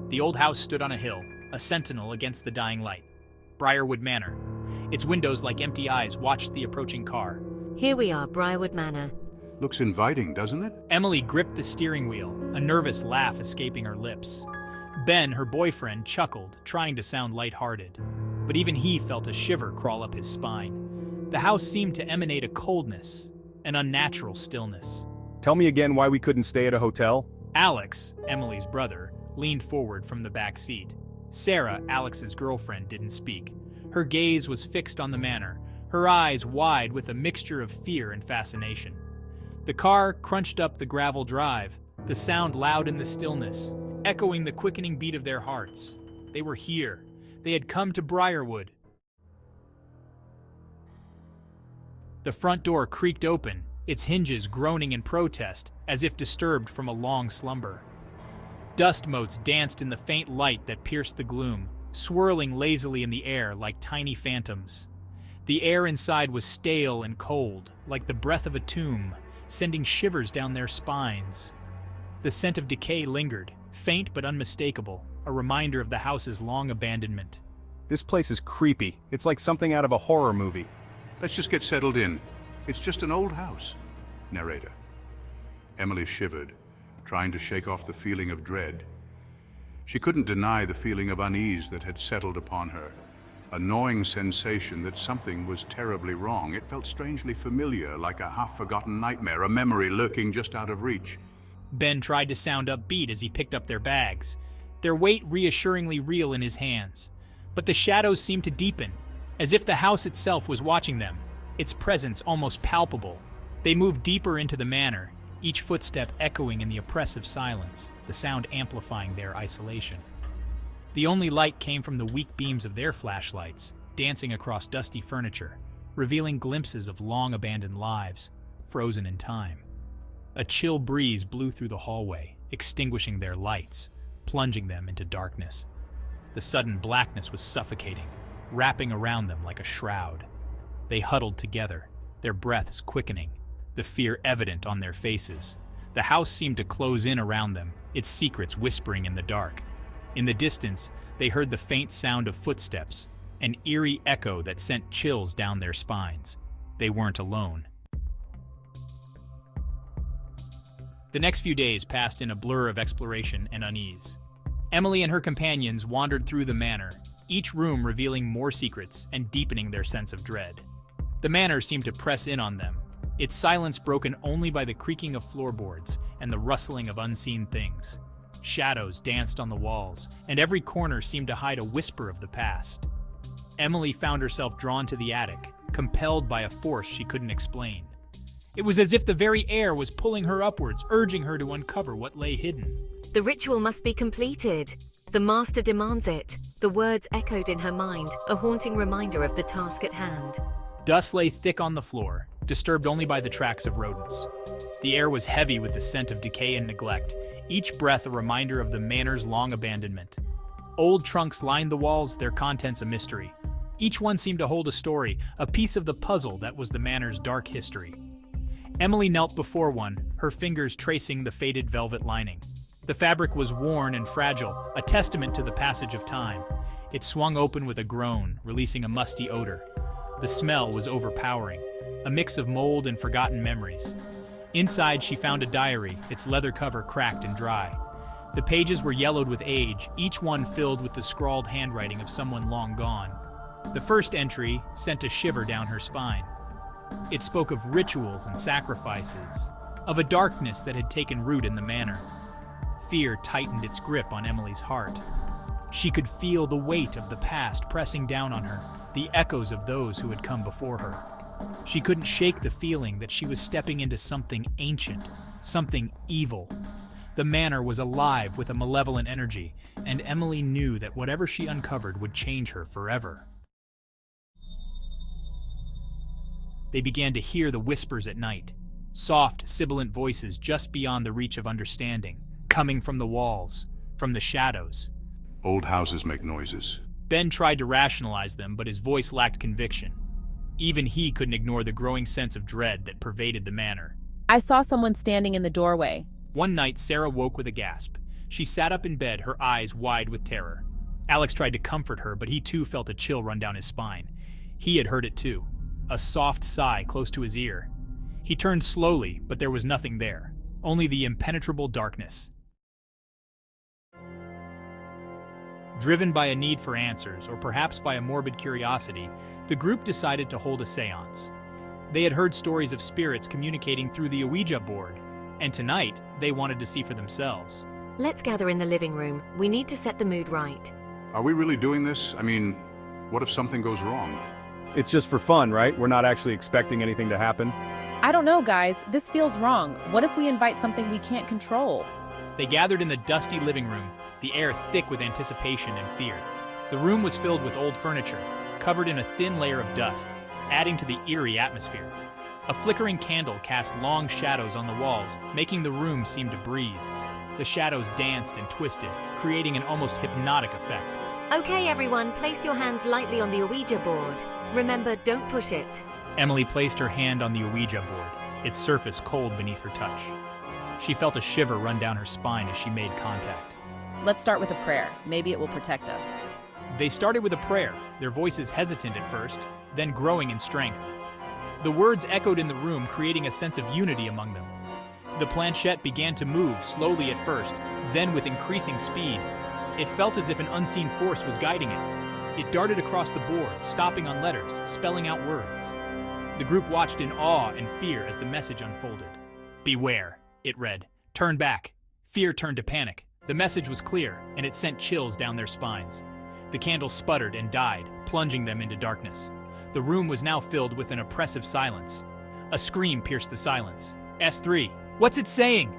The old house stood on a hill, a sentinel against the dying light. Briarwood Manor. Its windows, like empty eyes, watched the approaching car. Here we are, Briarwood Manor. Looks inviting, doesn't it? Emily gripped the steering wheel, a nervous laugh escaping her lips. Ben, her boyfriend, chuckled, trying to sound lighthearted. But even he felt a shiver crawl up his spine. The house seemed to emanate a coldness, an unnatural stillness. Tell me again why we couldn't stay at a hotel? Alex, Emily's brother, leaned forward from the back seat. Sarah, Alex's girlfriend, didn't speak. Her gaze was fixed on the manor, her eyes wide with a mixture of fear and fascination. The car crunched up the gravel drive, the sound loud in the stillness, echoing the quickening beat of their hearts. They were here. They had come to Briarwood. The front door creaked open, its hinges groaning in protest, as if disturbed from a long slumber. Dust motes danced in the faint light that pierced the gloom, swirling lazily in the air like tiny phantoms. The air inside was stale and cold, like the breath of a tomb, sending shivers down their spines. The scent of decay lingered, faint but unmistakable, a reminder of the house's long abandonment. This place is creepy. It's like something out of a horror movie. Let's just get settled in. It's just an old house. Narrator. Emily shivered, trying to shake off the feeling of dread. She couldn't deny the feeling of unease that had settled upon her, a gnawing sensation that something was terribly wrong. It felt strangely familiar, like a half-forgotten nightmare, a memory lurking just out of reach. Ben tried to sound upbeat as he picked up their bags, their weight reassuringly real in his hands. But the shadows seemed to deepen, as if the house itself was watching them, its presence almost palpable. They moved deeper into the manor, each footstep echoing in the oppressive silence, the sound amplifying their isolation. The only light came from the weak beams of their flashlights, dancing across dusty furniture, revealing glimpses of long-abandoned lives, frozen in time. A chill breeze blew through the hallway, extinguishing their lights, plunging them into darkness. The sudden blackness was suffocating, wrapping around them like a shroud. They huddled together, their breaths quickening, the fear evident on their faces. The house seemed to close in around them, its secrets whispering in the dark. In the distance, they heard the faint sound of footsteps, an eerie echo that sent chills down their spines. They weren't alone. The next few days passed in a blur of exploration and unease. Emily and her companions wandered through the manor, each room revealing more secrets and deepening their sense of dread. The manor seemed to press in on them, its silence broken only by the creaking of floorboards and the rustling of unseen things. Shadows danced on the walls, and every corner seemed to hide a whisper of the past. Emily found herself drawn to the attic, compelled by a force she couldn't explain. It was as if the very air was pulling her upwards, urging her to uncover what lay hidden. The ritual must be completed. The master demands it. The words echoed in her mind, a haunting reminder of the task at hand. Dust lay thick on the floor, disturbed only by the tracks of rodents. The air was heavy with the scent of decay and neglect, each breath a reminder of the manor's long abandonment. Old trunks lined the walls, their contents a mystery. Each one seemed to hold a story, a piece of the puzzle that was the manor's dark history. Emily knelt before one, her fingers tracing the faded velvet lining. The fabric was worn and fragile, a testament to the passage of time. It swung open with a groan, releasing a musty odor. The smell was overpowering, a mix of mold and forgotten memories. Inside, she found a diary, its leather cover cracked and dry. The pages were yellowed with age, each one filled with the scrawled handwriting of someone long gone. The first entry sent a shiver down her spine. It spoke of rituals and sacrifices, of a darkness that had taken root in the manor. Fear tightened its grip on Emily's heart. She could feel the weight of the past pressing down on her, the echoes of those who had come before her. She couldn't shake the feeling that she was stepping into something ancient, something evil. The manor was alive with a malevolent energy, and Emily knew that whatever she uncovered would change her forever. They began to hear the whispers at night, soft, sibilant voices just beyond the reach of understanding, coming from the walls, from the shadows. Old houses make noises. Ben tried to rationalize them, but his voice lacked conviction. Even he couldn't ignore the growing sense of dread that pervaded the manor. I saw someone standing in the doorway. One night, Sarah woke with a gasp. She sat up in bed, her eyes wide with terror. Alex tried to comfort her, but he too felt a chill run down his spine. He had heard it too, a soft sigh close to his ear. He turned slowly, but there was nothing there, only the impenetrable darkness. Driven by a need for answers, or perhaps by a morbid curiosity, the group decided to hold a séance. They had heard stories of spirits communicating through the Ouija board, and tonight they wanted to see for themselves. Let's gather in the living room. We need to set the mood right. Are we really doing this? I mean, what if something goes wrong? It's just for fun, right? We're not actually expecting anything to happen. I don't know, guys. This feels wrong. What if we invite something we can't control? They gathered in the dusty living room, the air thick with anticipation and fear. The room was filled with old furniture, covered in a thin layer of dust, adding to the eerie atmosphere. A flickering candle cast long shadows on the walls, making the room seem to breathe. The shadows danced and twisted, creating an almost hypnotic effect. Okay, everyone, place your hands lightly on the Ouija board. Remember, don't push it. Emily placed her hand on the Ouija board, its surface cold beneath her touch. She felt a shiver run down her spine as she made contact. Let's start with a prayer. Maybe it will protect us. They started with a prayer, their voices hesitant at first, then growing in strength. The words echoed in the room, creating a sense of unity among them. The planchette began to move, slowly at first, then with increasing speed. It felt as if an unseen force was guiding it. It darted across the board, stopping on letters, spelling out words. The group watched in awe and fear as the message unfolded. Beware, it read. Turn back. Fear turned to panic. The message was clear, and it sent chills down their spines. The candle sputtered and died, plunging them into darkness. The room was now filled with an oppressive silence. A scream pierced the silence. S3, what's it saying?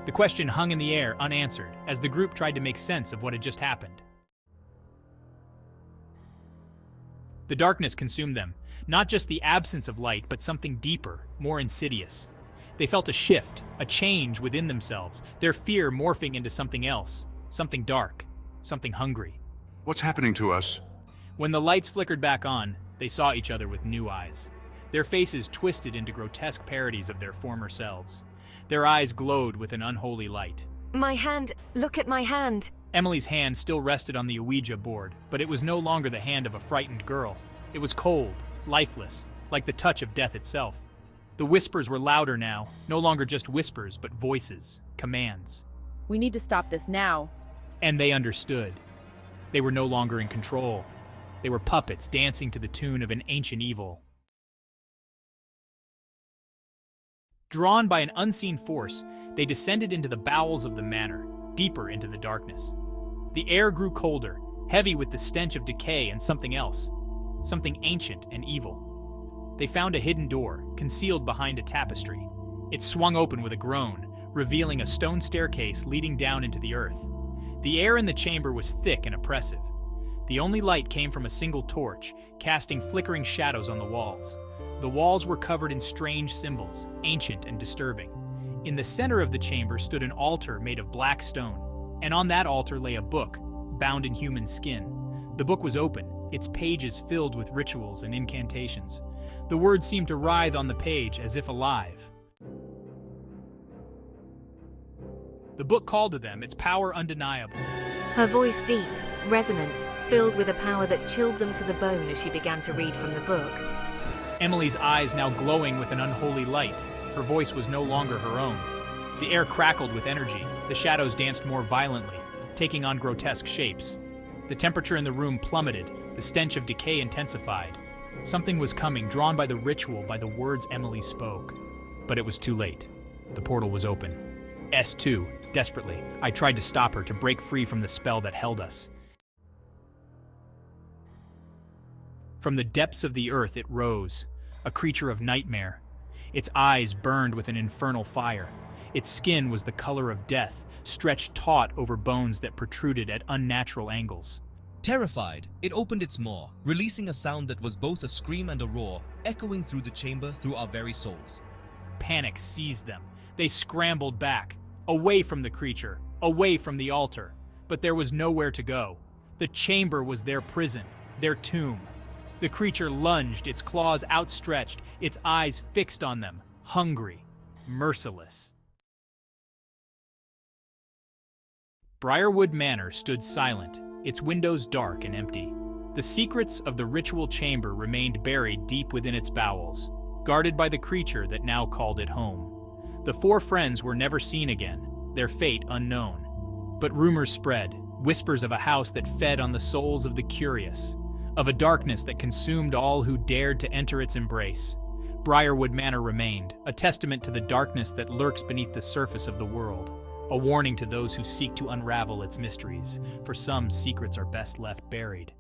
The question hung in the air, unanswered, as the group tried to make sense of what had just happened. The darkness consumed them, not just the absence of light, but something deeper, more insidious. They felt a shift, a change within themselves, their fear morphing into something else, something dark, something hungry. What's happening to us? When the lights flickered back on, they saw each other with new eyes. Their faces twisted into grotesque parodies of their former selves. Their eyes glowed with an unholy light. My hand, look at my hand. Emily's hand still rested on the Ouija board, but it was no longer the hand of a frightened girl. It was cold, lifeless, like the touch of death itself. The whispers were louder now, no longer just whispers, but voices, commands. We need to stop this now. And they understood. They were no longer in control. They were puppets dancing to the tune of an ancient evil. Drawn by an unseen force, they descended into the bowels of the manor, deeper into the darkness. The air grew colder, heavy with the stench of decay and something else, something ancient and evil. They found a hidden door, concealed behind a tapestry. It swung open with a groan, revealing a stone staircase leading down into the earth. The air in the chamber was thick and oppressive. The only light came from a single torch, casting flickering shadows on the walls. The walls were covered in strange symbols, ancient and disturbing. In the center of the chamber stood an altar made of black stone, and on that altar lay a book, bound in human skin. The book was open, its pages filled with rituals and incantations. The words seemed to writhe on the page as if alive. The book called to them, its power undeniable. Her voice deep, resonant, filled with a power that chilled them to the bone as she began to read from the book. Emily's eyes now glowing with an unholy light. Her voice was no longer her own. The air crackled with energy. The shadows danced more violently, taking on grotesque shapes. The temperature in the room plummeted. The stench of decay intensified. Something was coming, drawn by the ritual, by the words Emily spoke. But it was too late. The portal was open. S2, desperately, I tried to stop her, to break free from the spell that held us. From the depths of the earth it rose, a creature of nightmare. Its eyes burned with an infernal fire. Its skin was the color of death, stretched taut over bones that protruded at unnatural angles. Terrified, it opened its maw, releasing a sound that was both a scream and a roar, echoing through the chamber, through our very souls. Panic seized them. They scrambled back, away from the creature, away from the altar. But there was nowhere to go. The chamber was their prison, their tomb. The creature lunged, its claws outstretched, its eyes fixed on them, hungry, merciless. Briarwood Manor stood silent, its windows dark and empty. The secrets of the ritual chamber remained buried deep within its bowels, guarded by the creature that now called it home. The four friends were never seen again, their fate unknown. But rumors spread, whispers of a house that fed on the souls of the curious, of a darkness that consumed all who dared to enter its embrace. Briarwood Manor remained, a testament to the darkness that lurks beneath the surface of the world, a warning to those who seek to unravel its mysteries, for some secrets are best left buried.